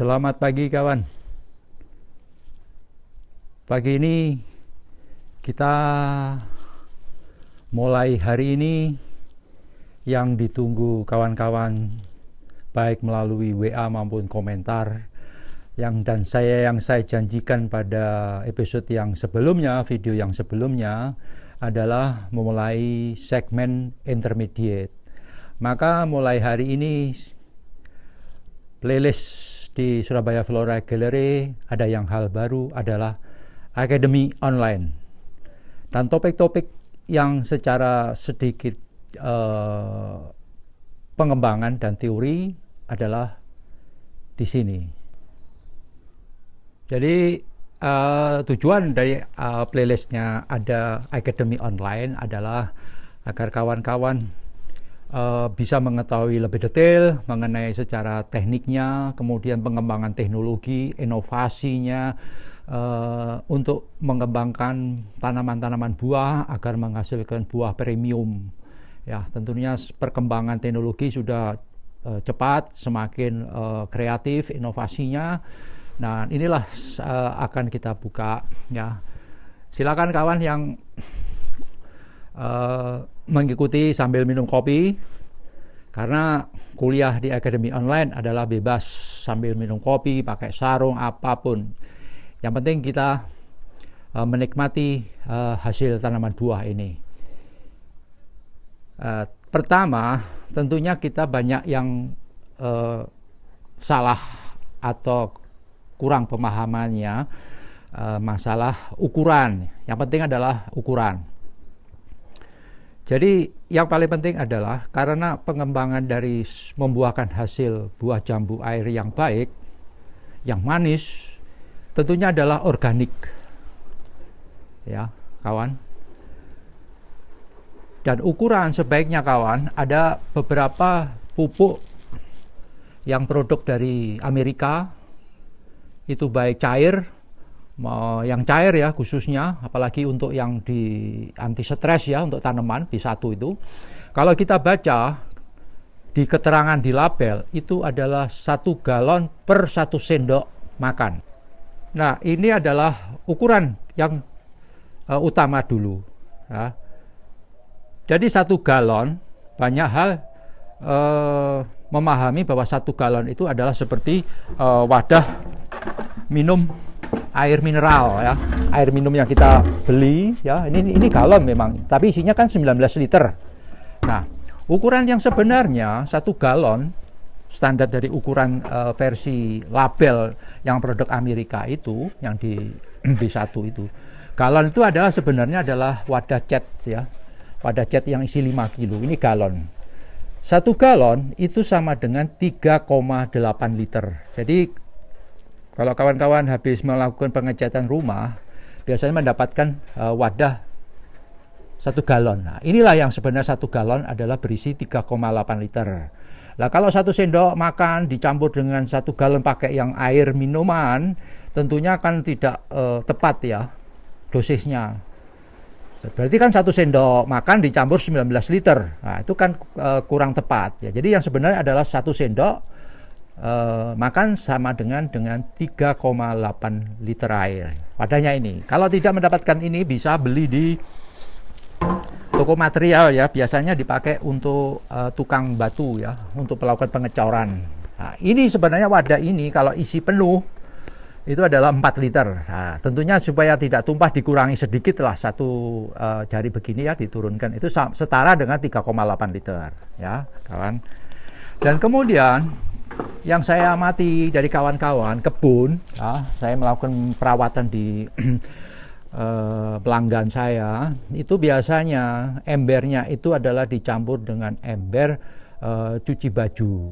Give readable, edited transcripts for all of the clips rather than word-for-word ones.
Selamat pagi kawan. Pagi ini kita mulai hari ini yang ditunggu kawan-kawan baik melalui WA maupun komentar yang saya janjikan pada episode yang sebelumnya, video yang sebelumnya adalah memulai segmen intermediate. Maka mulai hari ini playlist di Surabaya Flora Gallery ada yang hal baru adalah Akademi Online, dan topik-topik yang secara sedikit pengembangan dan teori adalah di sini. Jadi tujuan dari playlistnya ada Akademi Online adalah agar kawan-kawan bisa mengetahui lebih detail mengenai secara tekniknya, kemudian pengembangan teknologi, inovasinya untuk mengembangkan tanaman-tanaman buah agar menghasilkan buah premium. Ya, tentunya perkembangan teknologi sudah cepat, semakin kreatif inovasinya. Nah, inilah akan kita buka. Ya, silakan kawan yang mengikuti sambil minum kopi, karena kuliah di Akademi Online adalah bebas sambil minum kopi, pakai sarung, apapun. Yang penting kita menikmati hasil tanaman buah ini. Pertama, tentunya kita banyak yang salah atau kurang pemahamannya masalah ukuran. Yang penting adalah ukuran. Jadi yang paling penting adalah karena pengembangan dari membuahkan hasil buah jambu air yang baik, yang manis, tentunya adalah organik. Ya, kawan. Dan ukuran sebaiknya kawan, ada beberapa pupuk yang produk dari Amerika, itu baik cair, yang cair ya khususnya, apalagi untuk yang di anti stres ya, untuk tanaman B1 itu. Kalau kita baca di keterangan di label itu adalah 1 galon per 1 sendok makan. Nah, ini adalah ukuran yang utama dulu ya. Jadi 1 galon, banyak hal memahami bahwa 1 galon itu adalah seperti wadah minum air mineral ya, air minum yang kita beli ya, ini galon memang, tapi isinya kan 19 liter. Nah, ukuran yang sebenarnya 1 galon standar dari ukuran versi label yang produk Amerika itu, yang di B1 itu, galon itu adalah sebenarnya adalah wadah cat ya, wadah cat yang isi 5 kilo, ini galon. 1 galon itu sama dengan 3,8 liter. Jadi kalau kawan-kawan habis melakukan pengecatan rumah, biasanya mendapatkan wadah 1 galon. Nah, inilah yang sebenarnya 1 galon adalah berisi 3,8 liter. Nah, kalau 1 sendok makan dicampur dengan 1 galon pakai yang air minuman, tentunya kan tidak tepat ya dosisnya. Berarti kan 1 sendok makan dicampur 19 liter. Nah, itu kan kurang tepat ya. Jadi yang sebenarnya adalah 1 sendok makan sama dengan 3,8 liter air wadahnya ini. Kalau tidak mendapatkan ini, bisa beli di toko material ya, biasanya dipakai untuk tukang batu ya, untuk melakukan pengecoran. Nah, ini sebenarnya wadah ini kalau isi penuh itu adalah 4 liter. Nah, tentunya supaya tidak tumpah dikurangi sedikit lah, 1 jari begini ya, diturunkan, itu setara dengan 3,8 liter ya kawan. Dan kemudian yang saya amati dari kawan-kawan kebun ya, saya melakukan perawatan di pelanggan saya, itu biasanya embernya itu adalah dicampur dengan ember cuci baju.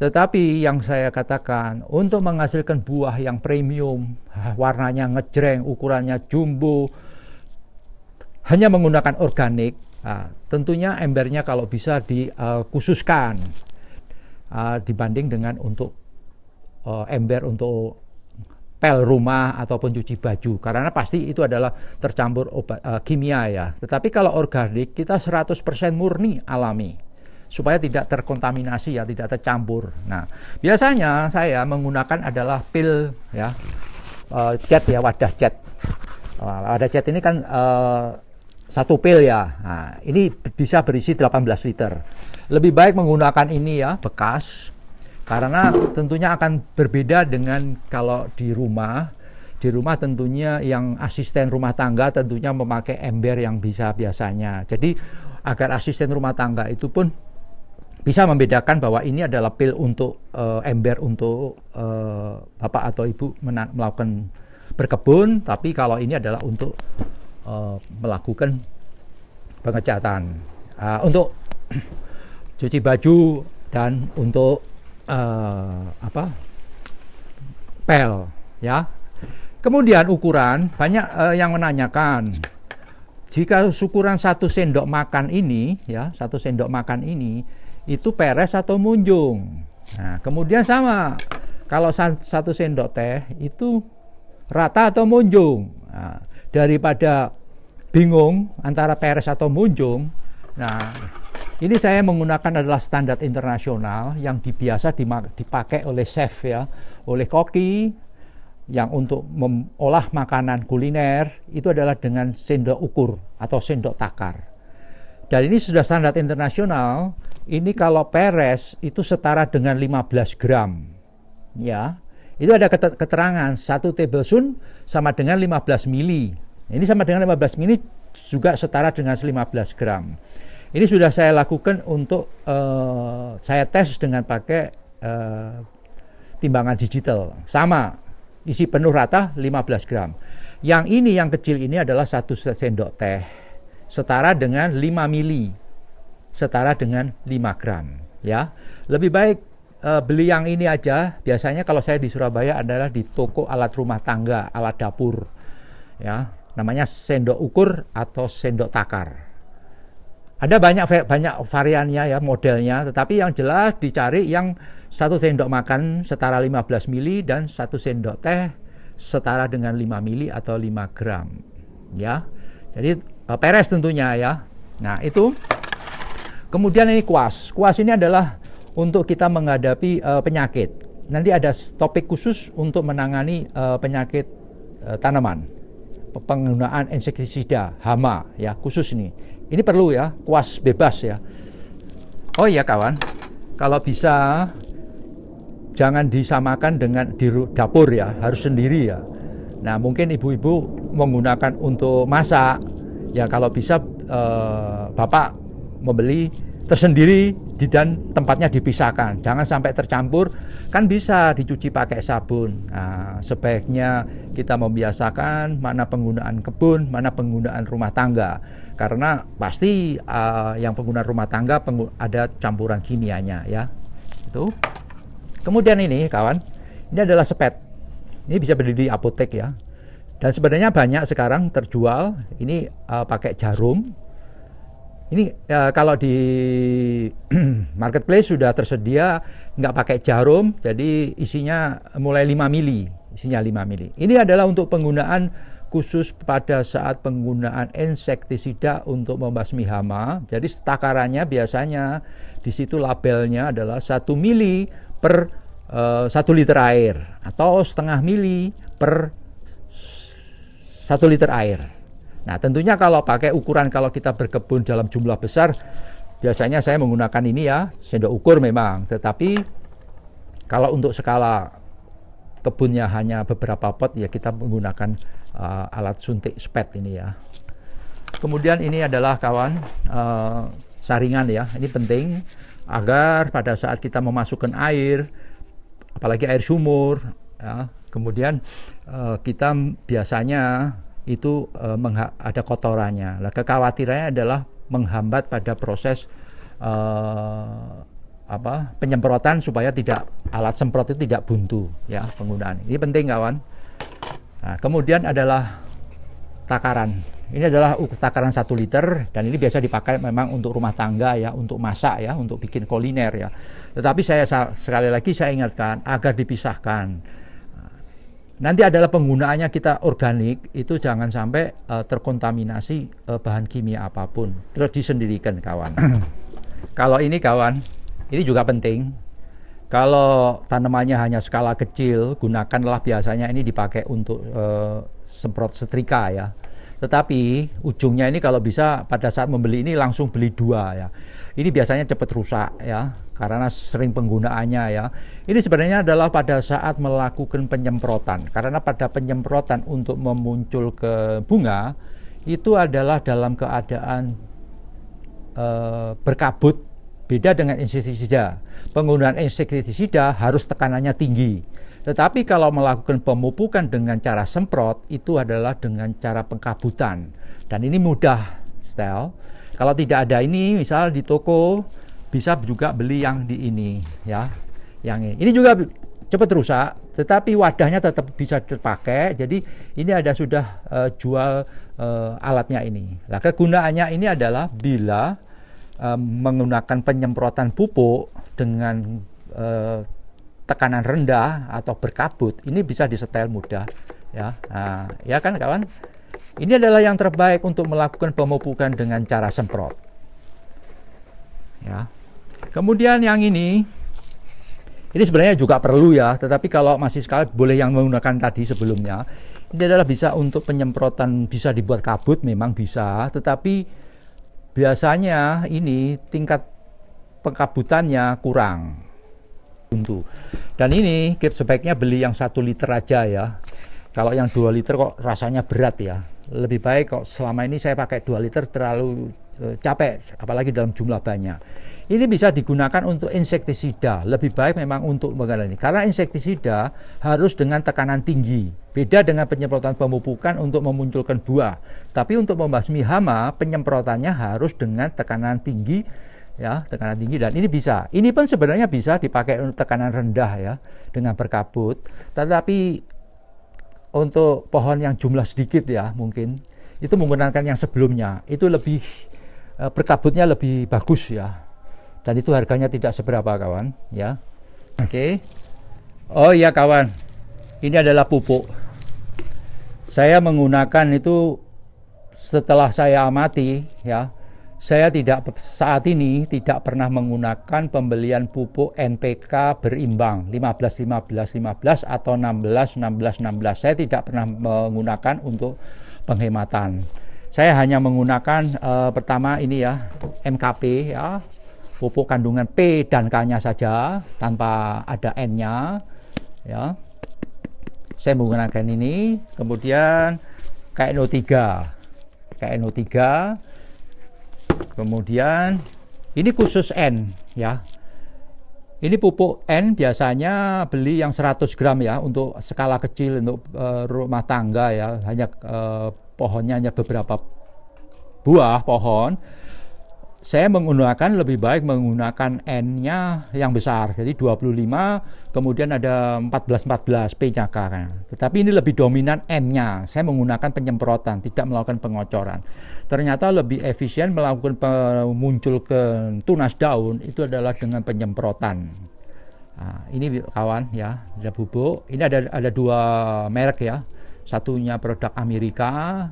Tetapi yang saya katakan, untuk menghasilkan buah yang premium, warnanya ngejreng, ukurannya jumbo, hanya menggunakan organik, nah, tentunya embernya kalau bisa dikhususkan dibanding dengan untuk ember untuk pel rumah ataupun cuci baju, karena pasti itu adalah tercampur obat kimia ya. Tetapi kalau organik kita 100% murni alami, supaya tidak terkontaminasi ya, tidak tercampur. Nah, biasanya saya menggunakan adalah pil ya, cat ya, wadah cat. Wadah cat ini kan satu pil ya. Nah, ini bisa berisi 18 liter. Lebih baik menggunakan ini ya, bekas, karena tentunya akan berbeda dengan kalau di rumah. Di rumah tentunya yang asisten rumah tangga tentunya memakai ember yang biasanya. Jadi agar asisten rumah tangga itu pun bisa membedakan bahwa ini adalah pil untuk ember untuk bapak atau ibu melakukan berkebun, tapi kalau ini adalah untuk melakukan pengecatan, untuk cuci baju dan untuk pel ya. Kemudian ukuran, banyak yang menanyakan, jika ukuran 1 sendok makan ini, ya 1 sendok makan ini, itu peres atau munjung. Nah, kemudian sama, kalau 1 sendok teh itu rata atau munjung. Nah, daripada bingung antara peres atau munjung, nah ini saya menggunakan adalah standar internasional yang biasa dipakai oleh chef ya, oleh koki, yang untuk mengolah makanan kuliner itu adalah dengan sendok ukur atau sendok takar. Dan ini sudah standar internasional. Ini kalau peres itu setara dengan 15 gram. Ya, itu ada keterangan 1 tablespoon sama dengan 15 mili. Ini sama dengan 15 mili juga setara dengan 15 gram. Ini sudah saya lakukan untuk saya tes dengan pakai timbangan digital. Sama. Isi penuh rata 15 gram. Yang ini, yang kecil ini adalah 1 sendok teh. Setara dengan 5 mili. Setara dengan 5 gram. Ya. Lebih baik beli yang ini aja. Biasanya kalau saya di Surabaya adalah di toko alat rumah tangga, alat dapur. Ya. Namanya sendok ukur atau sendok takar. Ada banyak variannya ya, modelnya. Tetapi yang jelas dicari yang 1 sendok makan setara 15 mili dan 1 sendok teh setara dengan 5 mili atau 5 gram. Ya. Jadi peres tentunya ya. Nah, itu. Kemudian ini kuas. Kuas ini adalah untuk kita menghadapi penyakit. Nanti ada topik khusus untuk menangani penyakit tanaman. Penggunaan insektisida, hama ya, khusus ini. Ini perlu ya, kuas bebas ya. Oh iya kawan, kalau bisa jangan disamakan dengan di dapur ya, harus sendiri ya. Nah, mungkin ibu-ibu menggunakan untuk masak, ya kalau bisa bapak membeli tersendiri dan tempatnya dipisahkan. Jangan sampai tercampur, kan bisa dicuci pakai sabun. Nah, sebaiknya kita membiasakan mana penggunaan kebun, mana penggunaan rumah tangga. Karena pasti yang penggunaan rumah tangga ada campuran kimianya ya. Itu. Kemudian ini kawan, ini adalah sepet. Ini bisa beli di apotek ya. Dan sebenarnya banyak sekarang terjual. Ini pakai jarum. Ini kalau di marketplace sudah tersedia nggak pakai jarum, jadi isinya mulai 5 mili, isinya 5 mili. Ini adalah untuk penggunaan khusus pada saat penggunaan insektisida untuk membasmi hama. Jadi takarannya biasanya di situ labelnya adalah 1 mili per 1 liter air atau setengah mili per 1 liter air. Nah, tentunya kalau pakai ukuran kalau kita berkebun dalam jumlah besar, biasanya saya menggunakan ini ya, sendok ukur memang. Tetapi kalau untuk skala kebunnya hanya beberapa pot, ya kita menggunakan alat suntik spet ini ya. Kemudian ini adalah kawan saringan ya, ini penting agar pada saat kita memasukkan air, apalagi air sumur, ya, kemudian kita biasanya itu ada kotorannya. Nah, kekhawatirannya adalah menghambat pada proses penyemprotan supaya tidak alat semprot itu tidak buntu ya penggunaan. Ini penting kawan. Nah, kemudian adalah takaran. Ini adalah takaran 1 liter dan ini biasa dipakai memang untuk rumah tangga ya, untuk masak ya, untuk bikin kuliner ya. Tetapi sekali lagi saya ingatkan agar dipisahkan. Nanti adalah penggunaannya kita organik, itu jangan sampai terkontaminasi bahan kimia apapun. Terus disendirikan kawan. Kalau ini kawan, ini juga penting. Kalau tanamannya hanya skala kecil, gunakanlah biasanya ini dipakai untuk semprot setrika ya. Tetapi ujungnya ini kalau bisa pada saat membeli ini langsung beli 2 ya. Ini biasanya cepat rusak ya, karena sering penggunaannya ya. Ini sebenarnya adalah pada saat melakukan penyemprotan. Karena pada penyemprotan untuk memuncul ke bunga itu adalah dalam keadaan berkabut, beda dengan insektisida. Penggunaan insektisida harus tekanannya tinggi. Tetapi kalau melakukan pemupukan dengan cara semprot itu adalah dengan cara pengkabutan. Dan ini mudah, Stel. Kalau tidak ada ini, misal di toko bisa juga beli yang di ini ya. Yang ini. Ini juga cepat rusak, tetapi wadahnya tetap bisa terpakai. Jadi ini ada sudah jual alatnya ini. Nah, kegunaannya ini adalah bila menggunakan penyemprotan pupuk dengan tekanan rendah atau berkabut, ini bisa disetel mudah ya. Nah, ya kan kawan? Ini adalah yang terbaik untuk melakukan pemupukan dengan cara semprot. Ya. Kemudian yang ini sebenarnya juga perlu ya, tetapi kalau masih sekali boleh yang menggunakan tadi sebelumnya. Ini adalah bisa untuk penyemprotan, bisa dibuat kabut, memang bisa, tetapi biasanya ini tingkat pengkabutannya kurang. Dan ini sebaiknya beli yang 1 liter aja ya. Kalau yang 2 liter kok rasanya berat ya. Lebih baik kok selama ini saya pakai 2 liter terlalu capek, apalagi dalam jumlah banyak. Ini bisa digunakan untuk insektisida. Lebih baik memang untuk mengenai ini. Karena insektisida harus dengan tekanan tinggi. Beda dengan penyemprotan pemupukan untuk memunculkan buah. Tapi untuk membasmi hama, penyemprotannya harus dengan tekanan tinggi. Ya, tekanan tinggi, dan ini bisa. Ini pun sebenarnya bisa dipakai untuk tekanan rendah ya, dengan berkabut. Tetapi untuk pohon yang jumlah sedikit ya, mungkin itu menggunakan yang sebelumnya. Itu lebih berkabutnya lebih bagus ya. Dan itu harganya tidak seberapa kawan ya. Oke. Oh iya kawan. Ini adalah pupuk. Saya menggunakan itu setelah saya amati ya. Saya saat ini tidak pernah menggunakan pembelian pupuk NPK berimbang 15-15-15 atau 16-16-16. Saya tidak pernah menggunakan untuk penghematan. Saya hanya menggunakan pertama ini ya, MKP ya, pupuk kandungan P dan K-nya saja tanpa ada N-nya ya. Saya menggunakan ini, kemudian KNO3. Kemudian ini khusus N ya. Ini pupuk N biasanya beli yang 100 gram ya, untuk skala kecil, untuk rumah tangga ya, hanya pohonnya hanya beberapa buah pohon. Saya menggunakan, lebih baik menggunakan N-nya yang besar, jadi 25, kemudian ada 14-14 P-nya kan. Tetapi ini lebih dominan N-nya. Saya menggunakan penyemprotan, tidak melakukan pengocoran. Ternyata lebih efisien melakukan muncul ke tunas daun itu adalah dengan penyemprotan. Nah, ini kawan ya, ada bubuk. Ini ada 2 merek ya. Satunya produk Amerika,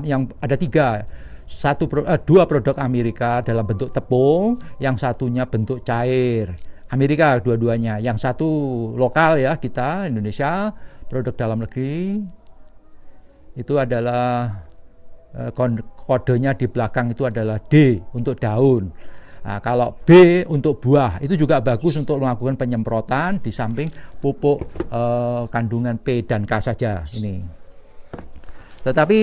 yang ada 3. 2 produk Amerika dalam bentuk tepung, yang satunya bentuk cair. Amerika dua-duanya, yang satu lokal ya, kita Indonesia, produk dalam negeri. Itu adalah kodenya di belakang itu adalah D untuk daun. Nah, kalau B untuk buah, itu juga bagus untuk melakukan penyemprotan di samping pupuk kandungan P dan K saja ini. Tetapi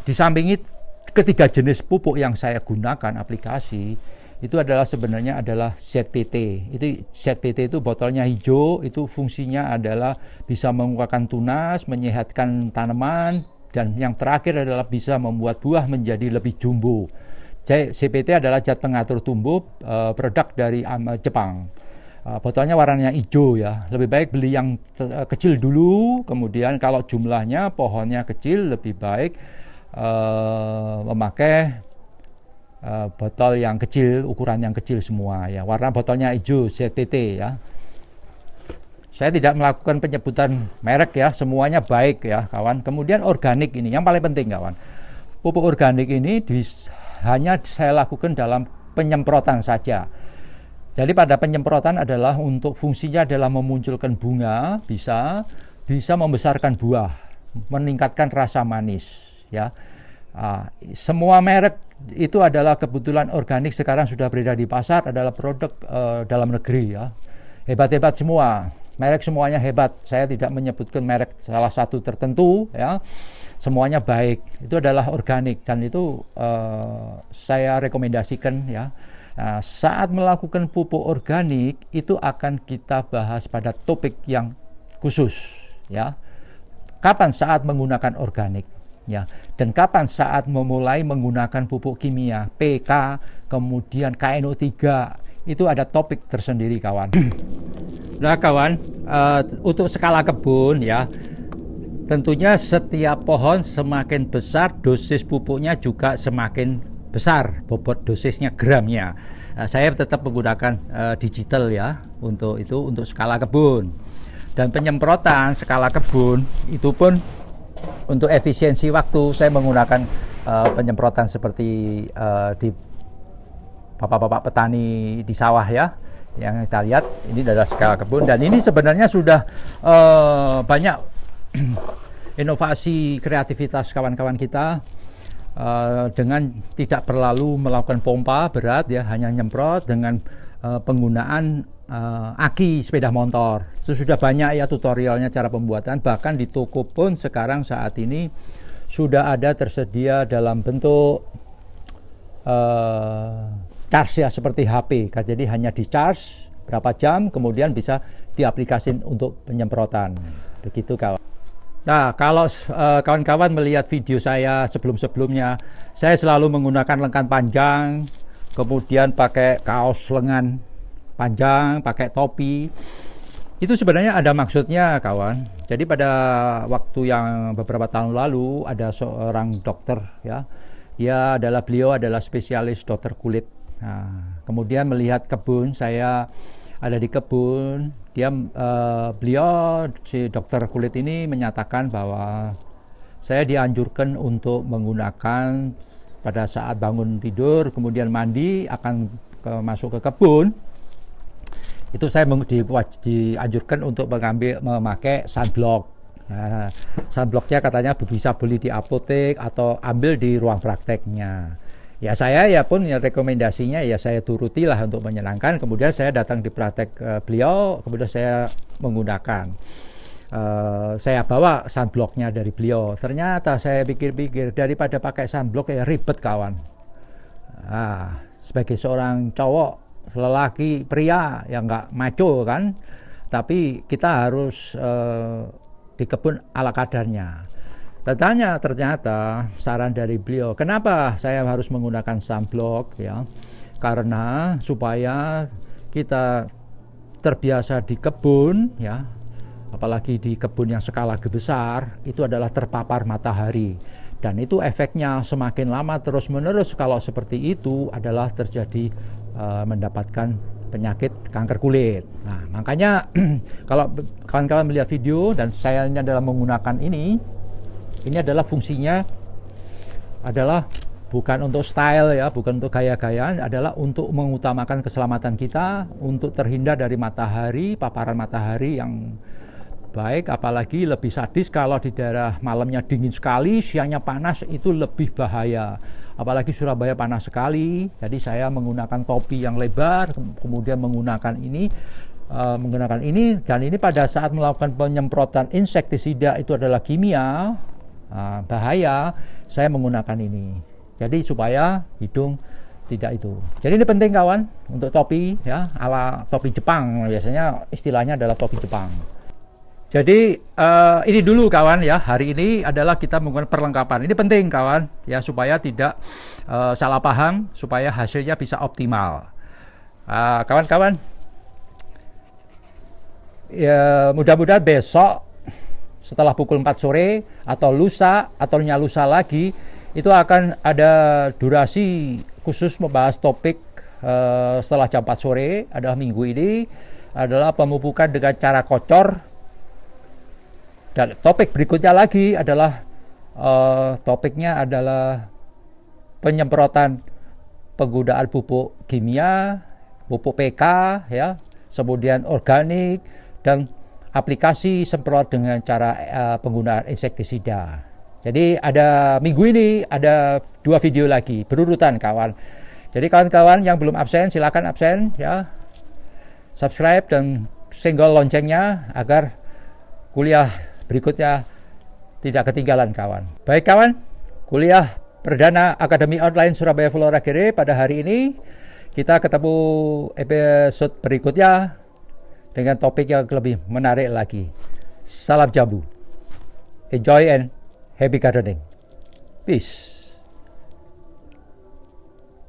di samping itu, ketiga jenis pupuk yang saya gunakan aplikasi itu adalah sebenarnya adalah ZPT. Itu ZPT itu botolnya hijau, itu fungsinya adalah bisa mengeluarkan tunas, menyehatkan tanaman, dan yang terakhir adalah bisa membuat buah menjadi lebih jumbo. ZPT adalah zat pengatur tumbuh, produk dari Jepang. Botolnya warnanya hijau ya. Lebih baik beli yang kecil dulu, kemudian kalau jumlahnya pohonnya kecil lebih baik memakai botol yang kecil, ukuran yang kecil semua ya. Warna botolnya hijau, ZTT ya. Saya tidak melakukan penyebutan merek ya, semuanya baik ya kawan. Kemudian organik ini yang paling penting kawan. Pupuk organik ini hanya saya lakukan dalam penyemprotan saja. Jadi pada penyemprotan adalah untuk fungsinya adalah memunculkan bunga, bisa membesarkan buah, meningkatkan rasa manis, ya. Semua merek itu adalah kebetulan organik sekarang sudah beredar di pasar, adalah produk dalam negeri, ya. Hebat-hebat semua. Merek semuanya hebat. Saya tidak menyebutkan merek salah satu tertentu, ya. Semuanya baik. Itu adalah organik dan itu saya rekomendasikan, ya. Nah, saat melakukan pupuk organik itu akan kita bahas pada topik yang khusus, ya. Kapan saat menggunakan organik, ya, dan kapan saat memulai menggunakan pupuk kimia PK, kemudian KNO3, itu ada topik tersendiri, kawan. Nah, kawan, untuk skala kebun, ya, tentunya setiap pohon semakin besar, dosis pupuknya juga semakin besar, bobot dosisnya, gramnya. Saya tetap menggunakan digital, ya, untuk skala kebun. Dan penyemprotan skala kebun itu pun untuk efisiensi waktu saya menggunakan penyemprotan seperti di bapak-bapak petani di sawah, ya, yang kita lihat ini adalah skala kebun. Dan ini sebenarnya sudah banyak inovasi kreativitas kawan-kawan kita dengan tidak perlu melakukan pompa berat, ya, hanya nyemprot dengan penggunaan aki sepeda motor. Itu sudah banyak, ya, tutorialnya cara pembuatan. Bahkan di toko pun sekarang saat ini sudah ada tersedia dalam bentuk charge, ya, seperti HP. Jadi hanya di charge berapa jam, kemudian bisa diaplikasikan untuk penyemprotan. Begitu, kawan. Nah, kalau kawan-kawan melihat video saya sebelum-sebelumnya, saya selalu menggunakan lengan panjang, kemudian pakai kaos lengan panjang, pakai topi. Itu sebenarnya ada maksudnya, kawan. Jadi pada waktu yang beberapa tahun lalu ada seorang dokter, ya. Beliau adalah spesialis dokter kulit. Nah, kemudian melihat kebun, saya ada di kebun, beliau si dokter kulit ini menyatakan bahwa saya dianjurkan untuk menggunakan pada saat bangun tidur kemudian mandi akan masuk ke kebun, itu saya dianjurkan untuk memakai sunblock. Nah, sunblocknya katanya bisa beli di apotek atau ambil di ruang prakteknya. Ya, saya pun rekomendasinya saya turutilah untuk menyenangkan. Kemudian saya datang di praktek beliau, kemudian saya menggunakan. Saya bawa sunblocknya dari beliau. Ternyata saya pikir-pikir daripada pakai sunblock ribet, kawan. Sebagai seorang cowok, lelaki, pria yang nggak maco, kan, tapi kita harus di kebun ala kadarnya. Ternyata saran dari beliau, kenapa saya harus menggunakan sunblock, ya? Karena supaya kita terbiasa di kebun, ya, apalagi di kebun yang skala besar, itu adalah terpapar matahari. Dan itu efeknya semakin lama terus-menerus kalau seperti itu adalah terjadi mendapatkan penyakit kanker kulit. Nah, makanya kalau kawan-kawan melihat video dan saya ini adalah menggunakan ini adalah fungsinya adalah bukan untuk style, ya, bukan untuk gaya-gayaan, adalah untuk mengutamakan keselamatan kita, untuk terhindar dari matahari, paparan matahari yang baik, apalagi lebih sadis kalau di daerah malamnya dingin sekali, siangnya panas, itu lebih bahaya. Apalagi Surabaya panas sekali, jadi saya menggunakan topi yang lebar, kemudian menggunakan ini, dan ini pada saat melakukan penyemprotan insektisida itu adalah kimia, bahaya, saya menggunakan ini. Jadi supaya hidung tidak itu. Jadi ini penting, kawan, untuk topi, ya, ala topi Jepang, biasanya istilahnya adalah topi Jepang. Jadi ini dulu, kawan, ya, hari ini adalah kita menggunakan perlengkapan. Ini penting, kawan, ya, supaya tidak salah paham, supaya hasilnya bisa optimal. Kawan-kawan, ya, mudah-mudahan besok setelah pukul 4 sore atau lusa atau lusa lagi itu akan ada durasi khusus membahas topik setelah jam 4 sore adalah minggu ini adalah pemupukan dengan cara kocor. Dan topik berikutnya lagi adalah topiknya adalah penyemprotan penggunaan pupuk kimia, pupuk PK ya, kemudian organik, dan aplikasi semprot dengan cara penggunaan insektisida. Jadi ada minggu ini ada 2 video lagi berurutan kawan. Jadi kawan-kawan yang belum absen silakan absen ya. Subscribe dan senggol loncengnya agar kuliah berikutnya tidak ketinggalan kawan. Baik kawan, kuliah perdana Akademi Online Surabaya Flora Gere pada hari ini. Kita ketemu episode berikutnya dengan topik yang lebih menarik lagi. Salam jambu. Enjoy and happy gardening. Peace.